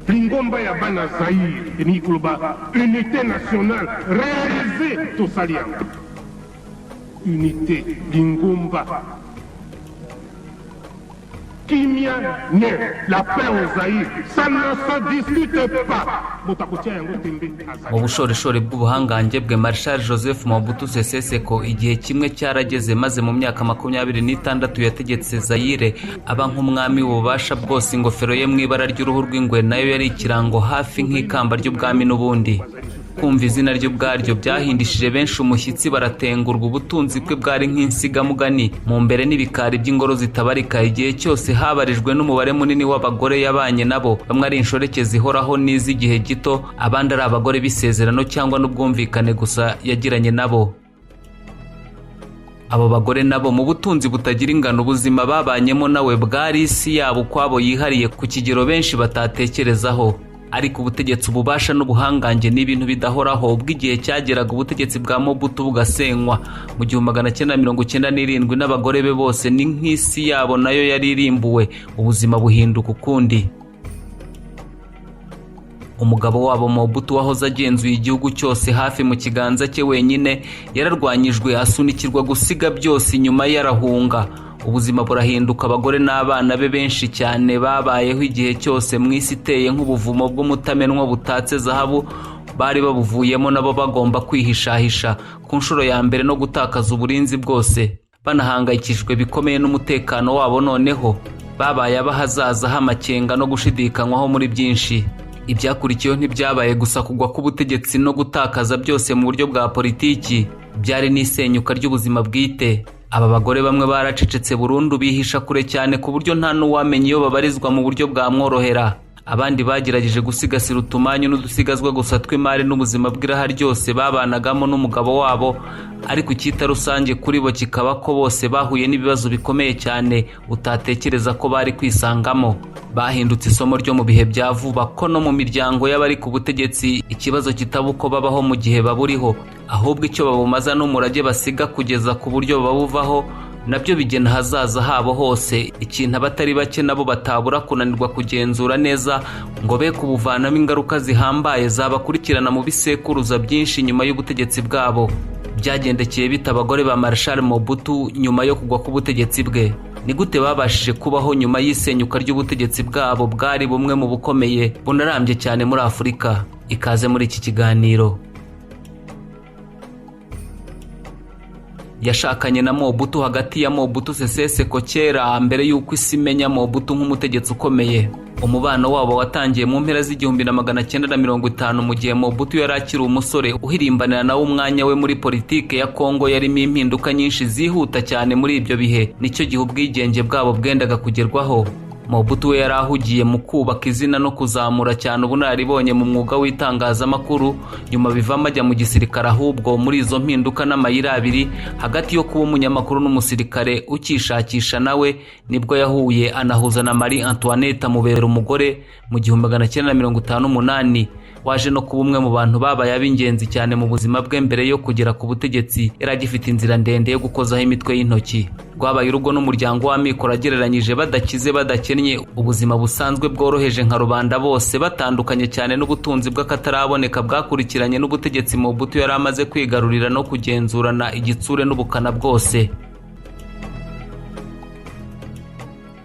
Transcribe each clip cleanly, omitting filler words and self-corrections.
Lingomba ya bana Zaire ni kuluba unité nationale réalisée to salianga. Unité Lingomba. Kimia ne la paix au Zaire, ça ne se discute pas. Mu bushorishori bw'ubuhangange bwe Marshal Joseph Mobutu Sese Seko igihe kimwe cyarageze maze mu myaka 26 yategetse Zaire aba nk'umwami w'ububasha bwose. Ingofero ye mu ibara ry'uruhu rw'ingwe nayo yari ikirango hafi nk'ikamba ry'ubwami n'ubundi. Kumva izina ry'ubwaryo byahindishije benshi umushyitsi, baratengurwa. Ubutunzi bwe bwari nk'insigamugani mu mbere n'ibikari by'ingoro zitabarika. Igihe cyose habarijwe n'umubare munini w'abagore yabanye nabo, bamwe ari inshoreke zihoraho n'iz'igihe gito, abandi ari abagore b'isezerano cyangwa n'ubwumvikane gusa yagiranye nabo. Abo bagore nabo mu butunzi butagira ingano, ubuzima babanyemo nawe bwari isi yabo kwabo yihariye ku kigero benshi batatekerezaho. Ariko ubutegetsi, ububasha n'ubuhangange ni ibintu bidahoraho. Ubwo igihe cyageraga ubutegetsi bwa Mobutu bugasenywa mu 1997 n'abagore be bose, ni nk'isi yabo nayo yari irimbuwe, ubuzima buhinduka ukundi. Umugabo wabo Mobutu wahoze agenzuye igihugu cyose hafi mu kiganza cye wenyine, yararwanyijwe asunikirwa gusiga byose inyuma yarahunga. Ubuzima burahinduka, abagore n'abana be benshi cyane babayeho igihe cyose mu isi iteye nk'ubuvumo bw'umutamenwa butatse zahabu, bari babuvuyemo nabo bagomba kwihishahisha ku nshuro ya mbere no gutakaza uburinzi bwose, banahangayikishijwe bikomeye n'umutekano wabo. Noneho babaye abahazaza h'amakenga no gushidikanywaho muri byinshi. Ibyakurikiyeho ntibyabaye gusa kugwa k'ubutegetsi no gutakaza byose mu buryo bwa politiki, byari n'isenyuka ry'ubuzima bwite. Aba bagore bamwe baracecetse burundu, bihisha kure cyane ku buryo nta n'uwamenya iyo babarizwa mu buryo bwamworohera. Abandi bagerageje gusigasira utumanyu n'udusigazwa gusa tw'imari n'ubuzima bw'iraha ryose babanagamo n'umugabo wabo, ariko icyita rusange kuri bo kikaba ko bose bahuye n'ibibazo bikomeye cyane utatekereza ko bari kwisangamo. Bahindutse isomo ryo mu bihe bya vuba ko no mu miryango y'abari ku butegetsi ikibazo kitaba uko babaho mu gihe baburiho, ahubwo icyo babumaza n'umurage basiga kugeza ku buryo babuvaho, nabyo bigena hazaza habo hose. Ikintu abatari bake nabo batabura kunanirwa kugenzura neza ngo be kubuvanamo ingaruka zihambaye zabakurikirana mu bisekuruza byinshi nyuma y'ubutegetsi bwabo. Byagendekeye bita abagore ba Marshal Mobutu nyuma yo kugwa k'ubutegetsi bwe? Ni gute babashije kubaho nyuma y'isenyuka ry'ubutegetsi bwabo bwari bumwe mu bukomeye bunarambye cyane muri Afurika? Ikaze muri iki kiganiro. Yashakanye na Mobutu. Hagati ya Mobutu Sese Seko kera mbere y'uko isi imenya Mobutu nk'umutegetsi ukomeye, umubano wabo watangiye mu mpera z'1950 mu gihe Mobutu yari akiri umusore uhirimbanira nawe umwanya we muri politike ya Kongo yarimo impinduka nyinshi zihuta cyane. Muri ibyo bihe nicyo gihe ubwigenge bwabo bwendaga kugerwaho. Mobutu we yari ahugiye mu kubaka izina no kuzamura cyane ubunararibonye mu mwuga w'itangazamakuru, nyuma bivamo ajya mu gisirikare. Ahubwo muri izo mpinduka n'amayira abiri hagati yo kuba umunyamakuru n'umusirikare ukishakisha, nawe nibwo yahuye anahuza na Marie Antoinette amubera umugore mu 1958, waje no kuba umwe mu bantu babaye ab'ingenzi cyane mu buzima bwe mbere yo kugera ku butegetsi. Yari agifite inzira ndende yo gukozaho imitwe y'intoki. Rwabaye urugo n'umuryango w'amikoro agereranyije, badakize badakennye, ubuzima busanzwe bworoheje nka rubanda bose, batandukanye cyane n'ubutunzi bw'akataraboneka bwakurikiranye n'ubutegetsi Mobutu yari amaze kwigarurira no kugenzurana igitsure n'ubukana bwose.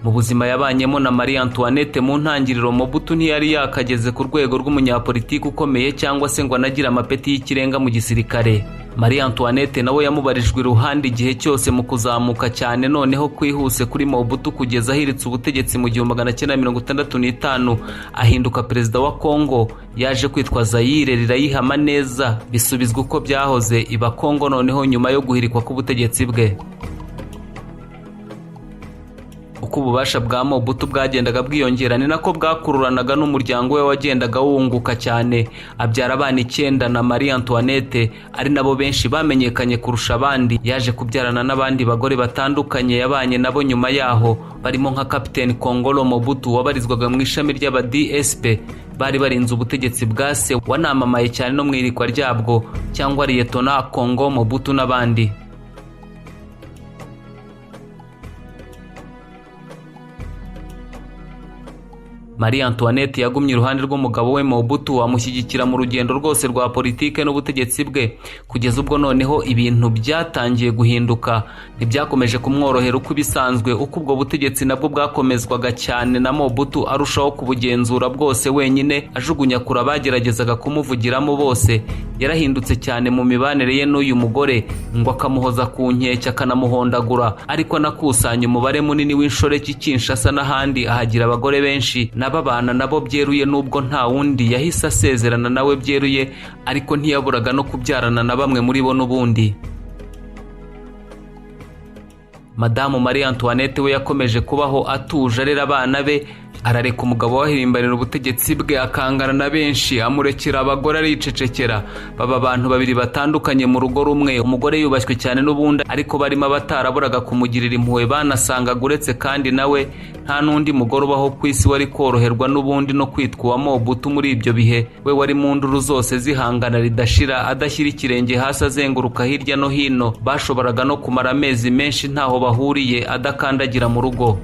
Mu buzima yabanyemo na Marie Antoinette mu ntangiriro, Mobutu ntiyari yakageze ku rwego rw'umunyapolitiki ukomeye cyangwa se ngo anagira amapeti y'ikirenga mu gisirikare. Marie Antoinette nawe yamubarijwe iruhande igihe cyose mu kuzamuka cyane, noneho kwihuse kuri Mobutu kugeza ahiritse ubutegetsi mu 1965 ahinduka perezida wa Kongo. Yaje kwitwa Zaire rirayihama neza, bisubizwa uko byahoze iba Kongo noneho nyuma yo guhirikwa k'ubutegetsi bwe. Uko ububasha bwa Mobutu bwagendaga bwiyongera ni nako bwakururanaga n'umuryango we wagendaga wunguka cyane. Abyara abana 9 na Marie Antoinette, ari nabo benshi bamenyekanye kurusha abandi. Yaje kubyarana n'abandi bagore batandukanye yabanye nabo nyuma yaho, barimo nka Capitaine Kongolo Mobutu wabarizwaga mu ishami ry'aba DSP, bari barinze ubutegetsi bwa se wanamamaye cyane no mwirikwa ryabwo, cyangwa Lieutenant Kongo Mobutu n'abandi. Marie Antoinette yagumye iruhande rw'umugabo we Mobutu, amushyigikira mu rugendo rwose rwa politike n'ubutegetsi bwe, kugeza ubwo noneho ibintu byatangiye guhinduka. Ntibyakomeje kumworohera uko bisanzwe, uko ubwo butegetsi nabwo bwakomezwaga cyane na Mobutu arushaho kubugenzura bwose wenyine, ajugunya kure abageragezaga kumuvugiramo bose. Yarahindutse cyane mu mibanire ye n'uyu mugore, ngo akamuhoza ku nkeke akanamuhondagura, ariko anakusanya umubare munini w'inshoreke Kinshasa n'ahandi, ahagira abagore benshi n'ababana nabo byeruye, nubwo nta wundi yahise asezerana nawe byeruye, ariko ntiyaburaga no kubyarana na bamwe muri bo n'ubundi. Madamu Marie Antoinette we yakomeje kubaho atuje arera abana be, arareka umugabo wahirimbanira ubutegetsi bwe, akangana na benshi, amurekera abagore aricecekera. Baba abantu babiri batandukanye mu rugo rumwe, umugore yubashywe cyane n'ubundi, ariko barimo abataraburaga kumugirira impuhwe banasangaga uretse kandi nawe nta n'undi mugore ubaho ku isi wari koroherwa n'ubundi no kwitwa uwa Mobutu muri ibyo bihe. We wari mu nduru zose zihangana ridashira, adashyira ikirenge hasi, azenguruka hirya no hino. Bashoboraga no kumara amezi menshi ntaho bahuriye, adakandagira mu rugo.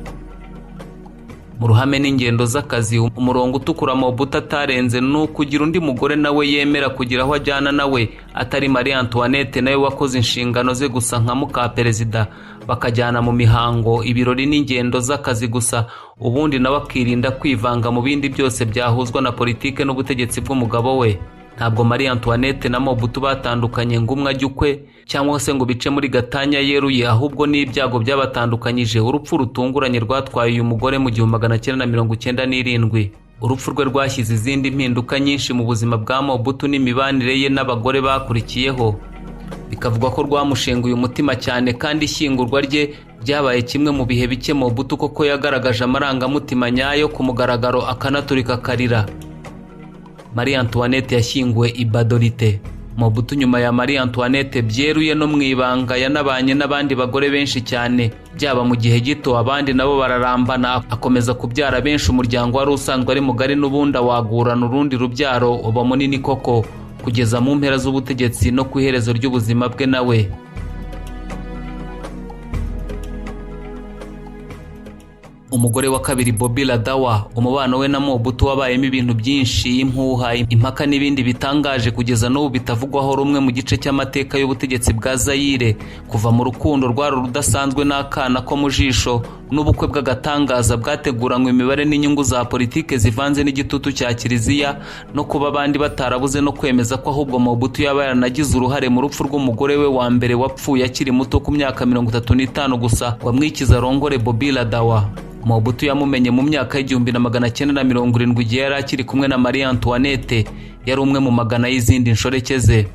Mu ruhame n'ingendo z'akazi, umurongo utukura Mobutu atarenze no kugira undi mugore nawe yemera kugira aho ajyana nawe atari Marie Antoinette, nawe wakoze inshingano ze gusa nka muka perezida, bakajyana mu mihango, ibirori n'ingendo z'akazi gusa, ubundi nawe akirinda kwivanga mu bindi byose byahuzwa na politike n'ubutegetsi bw'umugabo we. Ntabwo Marie Antoinette na Mobutu batandukanye ngo umwe ajye ukwe cyangwa se ngo bice muri gatanya yeruye, ahubwo n'ibyago byabatandukanyije. Urupfu rutunguranye rwatwaye uyu mugore mu 1997. Urupfu rwe rwashyize izindi mpinduka nyinshi mu buzima bwa Mobutu n'imibanire ye n'abagore bakurikiyeho. Bikavugwa ko rwamushenguye umutima cyane, kandi ishyingurwa rye byabaye kimwe mu bihe bike Mobutu koko yagaragaje amarangamutima nyayo ku mugaragaro, akanaturika akarira. Marie Antoinette yashyinguwe i Badolite. Mobutu nyuma ya Marie Antoinette byeruye no mwibanga yanabanye n'abandi bagore benshi cyane, byaba mu gihe gito, abandi nabo bararambana, akomeza kubyara benshi. Umuryango wari usanzwe ari mugari n'ubundi awagurana urundi rubyaro uba munini koko, kugeza mu mpera z'ubutegetsi no ku iherezo ry'ubuzima bwe nawe. Umugore wa kabiri Bobby Ladawa, umubano we na Mobutu wabayemo ibintu byinshi, impuha, impaka n'ibindi bitangaje, kugeza n'ubu bitavugwaho rumwe mu gice cy'amateka y'ubutegetsi bwa Zaire, kuva mu rukundo rwari rudasanzwe n'akana ko mu jisho n'ubukwe bw'agatangaza bwateguranywe imibare n'inyungu za politike zivanze n'igitutu cya kiliziya, no kuba abandi batarabuze no kwemeza ko ahubwo Mobutu yaba yaranagize uruhare mu rupfu rw'umugore we wa mbere wapfuye akiri muto ku myaka 35 gusa, wamwikiza rongore Bobby Ladawa. Mobutu yamumenye mu myaka y'1970 igihe yari akiri kumwe na Marie Antoinette, yari umwe mu magana y'izindi nshoreke ze.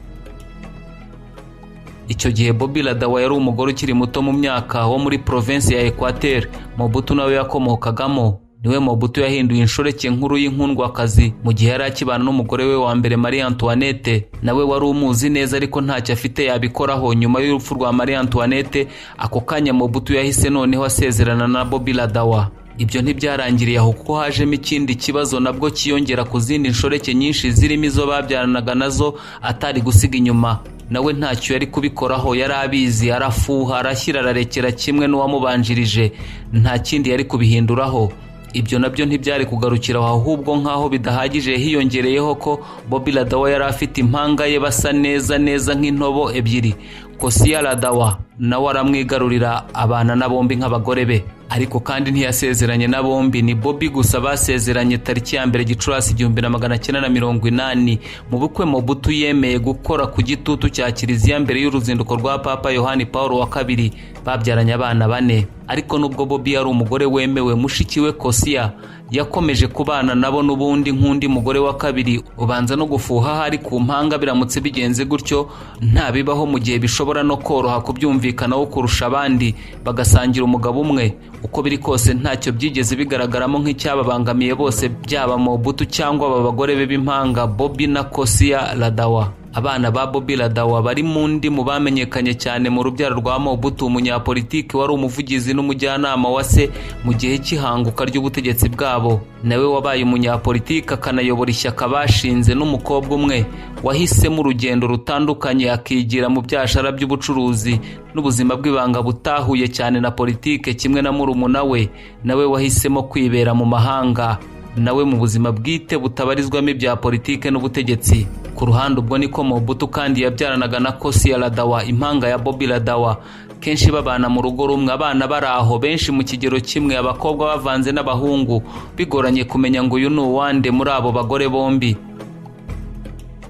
Icyo gihe Bobby Ladawa yari umugore ukiri muto mu myaka wo muri province ya Equateur Mobutu nawe yakomokagamo. Niwe Mobutu yahinduye inshoreke nkuru y'inkundwakazi mu gihe yari akibana n'umugore we wa mbere Marie Antoinette, nawe wari umuzi neza ariko ntacyo afite yabikoraho. Nyuma y'urupfu rwa Marie Antoinette, ako kanya Mobutu yahise noneho asezerana na Bobby Ladawa. Ibyo ntibyarangiriye aho, kuko hajemo ikindi kibazo nabwo kiyongera ku zindi nshoreke nyinshi zirimo izo babyaranaga nazo atari gusiga inyuma. Nawe ntacyo yari kubikoraho, yari abizi, arafuha, arashyira, ararekera kimwe n'uwamubanjirije, nta kindi yari kubihinduraho. Ibyo nabyo ntibyari kugarukira ahubwo nkaho bidahagije, hiyongereyeho ko Bobby Ladawa yari afite impanga ye basa neza nk'intobo ebyiri. Kosia Ladawa nawe aramwigarurira, abana na bombi nk'abagore be, ariko kandi ntiyasezeranye na bombi. Ni Bobby gusa basezeranye tariki ya 1 Gicurasi 1980 mu bukwe Mobutu yemeye gukora ku gitutu cya kiliziya mbere y'uruzinduko rwa Papa Yohani Paulo wa II. Babyaranye abana 4, ariko nubwo Bobby yari umugore wemewe, mushiki we Kosia yakomeje kubana nabo n'ubundi nk'undi mugore wa kabiri. Ubanza no gufuha hari ku mpanga, biramutse bigenze gutyo nta bibaho mu gihe bishobora no koroha kubyumvikanaho kurusha abandi, bagasangira umugabo umwe. Uko biri kose ntacyo byigeze bigaragaramo nk'icyababangamiye bose, byaba Mobutu cyangwa aba bagore be b'impanga Bobby na Kosia Ladawa. Abana ba Bobby Ladawa bari mundi mu bamenyekanye cyane mu rubyaro rwa Mobutu, umunyapolitiki wari umuvugizi n'umujyanama wa se mu gihe cy'ihanguka ry'ubutegetsi bwabo. Nawe wabaye umunyapolitiki akanayobora ishyaka bashinze, n'umukobwa umwe wahisemo urugendo rutandukanye akigira mu byashara by'ubucuruzi n'ubuzima bw'ibanga butahuye cyane na politike, kimwe na murumuna we nawe wahisemo kwibera mu mahanga. nawe mu buzima bwite butabarizwamo ibya politike n'ubutegetsi. Ku ruhande ubwo niko Mobutu kandi yabyaranaga na Kosi Ladawa, impanga ya Bobby Ladawa, kenshi babana mu rugo rumwe, abana baraho benshi mu kigero kimwe, abakobwa bavanze n'abahungu, bigoranye kumenya ngo uyu ni uwande muri abo bagore bombi.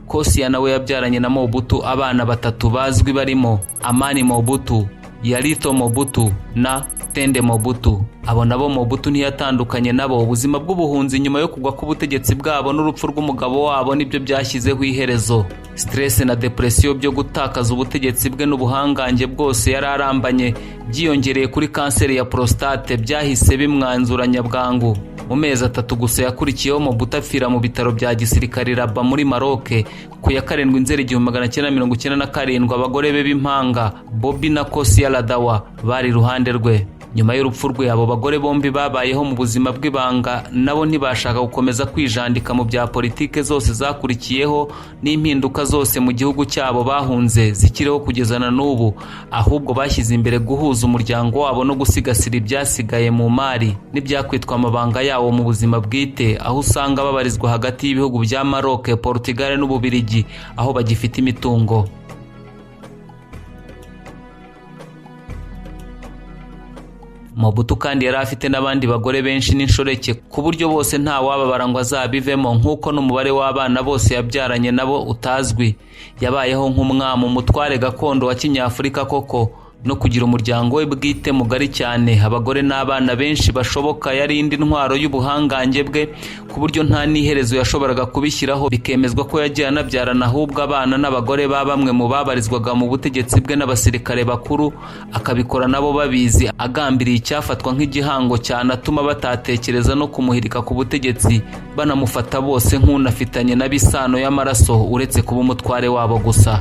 Kosi nawe yabyaranye na Mobutu abana batatu bazwi barimo Amani Mobutu, Yarito Mobutu na Tende Mobutu. Abo nabo Mobutu ntiyatandukanye nabo. Ubuzima bw'ubuhunzi nyuma yo kugwa k'ubutegetsi bwabo n'urupfu rw'umugabo wabo nibyo byashyizeho iherezo. Stress na depression byo gutakaza ubutegetsi bwe n'ubuhangange bwose yararambanye byiyongereye kuri kanseri ya prostate, byahise bimwanzuranya bwangu. Mu mezi 3 gusa yakurikiyeho Mobutu apfira mu bitaro bya gisirikare Rabat muri Maroc ku ya 7 Nzeri 1997. Abagore be b'impanga Bobby na Kosi Ladawa bari iruhande rwe. Nyuma y'urupfu rwe abo bagore bombi babayeho mu buzima bw'ibanga, nabo ntibashaka gukomeza kwijandika mu bya politike zose zakurikiyeho n'impinduka zose mu gihugu cyabo bahunze zikiriho kugezana n'ubu, ahubwo bashyize imbere guhuza umuryango wabo no gusigasira ibyasigaye mu mari n'ibyakwitwa amabanga yawo mu buzima bwite, aho usanga babarizwa hagati y'ibihugu bya Maroc, Portugal n'Ububiligi aho bagifite imitungo. Mobutu kandi yari afite n'abandi bagore benshi n'inshoreke ku buryo bose nta wababara ngo azabivemo, nk'uko n'umubare w'abana bose yabyaranye nabo utazwi. Yabayeho nk'umwami, umutware gakondo wa Kinyafurika koko, no kugira umuryango we bwite mugari cyane, abagore n'abana benshi bashoboka. Yari indi ntwaro y'ubuhangange bwe ku buryo nta n'iherezo yashoboraga kubishyiraho, bikemezwa ko yagiye anabyarana ahubwo abana n'abagore ba bamwe mu babarizwaga mu butegetsi bwe n'abasirikare bakuru, akabikora nabo babizi, agambiriye icyafatwa nk'igihango cyanatuma batatekereza no kumuhirika ku butegetsi, banamufata bose nk'unafitanye n'abisano y'amaraso uretse kuba umutware wabo gusa.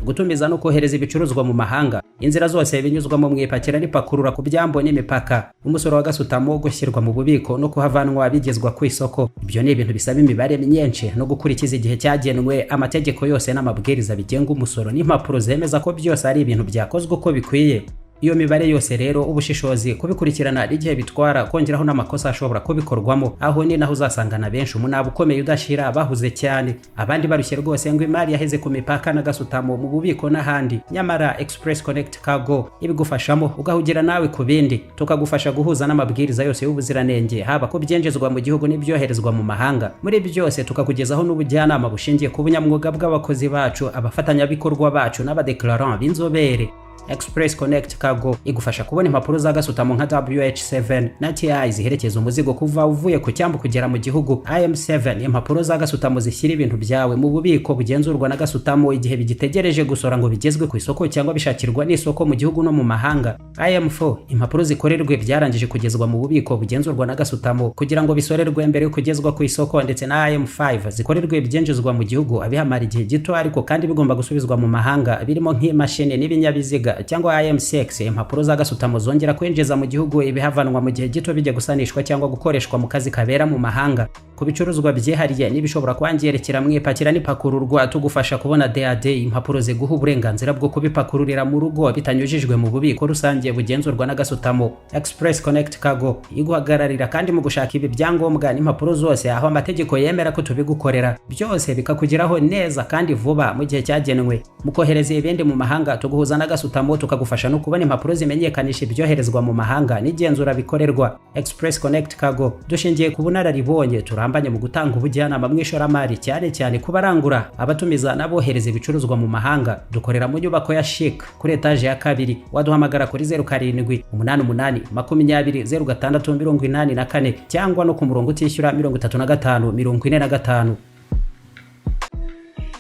Gutumiza no kohereza ibicuruzwa mu mahanga, inzira zose binyuzwamo mu ipakira n'ipakurura ku byambo n'imipaka, umusoro wa gasutamo wo gushyirwa mu bubiko no kuhavanwa bigezwa ku isoko, ibyo ni ibintu bisaba imibare myinshi no gukurikiza igihe cyagenwe, amategeko yose n'amabwiriza bigenga umusoro n'impapuro zemeza ko byose ari ibintu byakozwe uko bikwiye. Iyo mibare yose rero ubushishozi kubikurikirana igihe bitwara, kongeraho n'amakosa ashobora kubikorwamo, aho ni naho uzasangana benshi umunaba ukomeye udashira bahuze cyane, abandi barushye rwose ngo imari yaheze ku mipaka na gasutamo mu bubiko n'ahandi. Nyamara Express Connect Cargo ibigufashamo ugahugira nawe ku bindi, tukagufasha guhuza n'amabwiriza yose y'ubuziranenge, haba ko byinjizwa mu gihugu n'ibyoherezwa mu mahanga. Muri byose tukakugezaho n'ubujyanama bushingiye ku bunyamwuga bw'abakozi bacu, abafatanyabikorwa bacu n'abadeclarant b'inzobere. Express Connect Cargo igufasha kubona impapuro za gasutamo nka WH7 na TI ziherekeza umuzigo kuva uvuye ku cyambu kugera mu gihugu, IM7 impapuro za gasutamo zishyira ibintu byawe mu bubiko bugenzurwa na gasutamo igihe bigitegereje gusora ngo bigezwe ku isoko cyangwa bishakirwa n'isoko mu gihugu no mu mahanga, IM4 impapuro zikorerwe byarangije kugezwa mu bubiko bugenzurwa na gasutamo kugira ngo bisorerwe mbere yo kugezwa ku isoko, ndetse na IM5 zikorerwe byinjizwa mu gihugu abihamara igihe gito ariko kandi bigomba gusubizwa mu mahanga, birimo nk'imashini n'ibinyabiziga, cyangwa IM6 impapuro za gasutamo zongera kwinjiza mu gihugu ibihavanwa mu gihe gito bijya gusanishwa cyangwa gukoreshwa mu kazi kabera mu mahanga. Ku bicuruzwa byihariye n'ibishobora kwangirekera mu ipakira n'ipakururwa, tugufasha kubona DAD impapuro ziguha uburenganzira bwo kubipakururira mu rugo bitanyujijwe mu bubiko rusange bugenzurwa na gasutamo. Express Connect Cargo iguhagararira kandi mu gushaka ibi byangombwa n'impapuro zose aho amategeko yemera ko tubigukorera, byose bikakugeraho neza kandi vuba mu gihe cyagenwe. Mu kohereza ibindi mu mahanga tuguhuza na gasutamo, tukagufasha no kubona impapuro zimenyekanisha ibyoherezwa mu mahanga n'igenzura bikorerwa. Express Connect Cargo dushingiye ku bunararibonye turambanye mu gutanga ubujyanama mu ishoramari, cyane cyane ku barangura, abatumiza n'abohereza ibicuruzwa mu mahanga. Dukorera mu nyubako ya Chic kuri etage ya 2, waduhamagara kuri 0788200684 cyangwa no ku murongo utishyura 3545.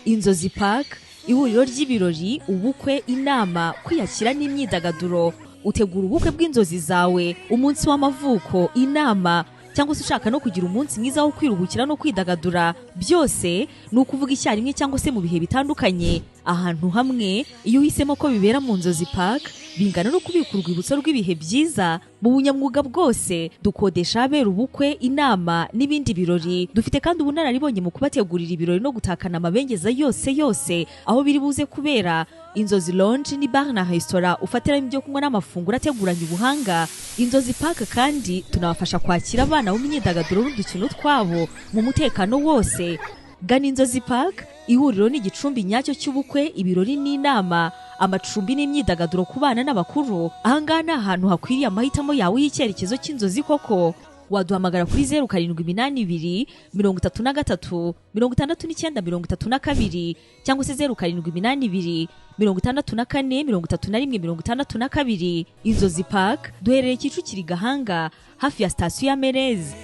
Inzozi Park, ihuriro ry'ibirori, ubukwe, inama, kwiyakira n'imyidagaduro. Utegura ubukwe bw'inzozi zawe, umunsi w'amavuko, inama, cyangwa se ushaka no kugira umunsi mwiza wo kwiruhukira no kwidagadura, byose ni ukuvuga icyarimwe cyangwa se mu bihe bitandukanye. ahantu hamwe iyo uhisemo ko bibera mu Nzozi Park bingana no kubika urwibutso rw'ibihe byiza mu bunyamwuga bwose. Dukodesha abera ubukwe, inama n'ibindi birori. Dufite kandi ubunararibonye mu kubategurira ibirori no gutakana amabengeza yose aho biri buze kubera. Inzozi Lounge ni bar na restaurant ufatiramo ibyo kunywa n'amafunguro ateguranye ubuhanga. Inzozi Park kandi tunabafasha kwakira abana mu myidagaduro n'udukino twabo mu mutekano wose. Gana Inzozi Park, ihuriro n'igicumbi nyacyo cy'ubukwe, ibirori n'inama, amacumbi n'imyidagaduro ku bana n'abakuru. Ahangaha ni ahantu hakwiriye amahitamo yawe y'icyerekezo cy'inzozi koko. Waduhamagara kuri 0782 33 69 32 cyangwa se 0782 64 31 62. Inzozi Park duherereye Kicukiro Gahanga hafi ya sitasiyo ya Merez.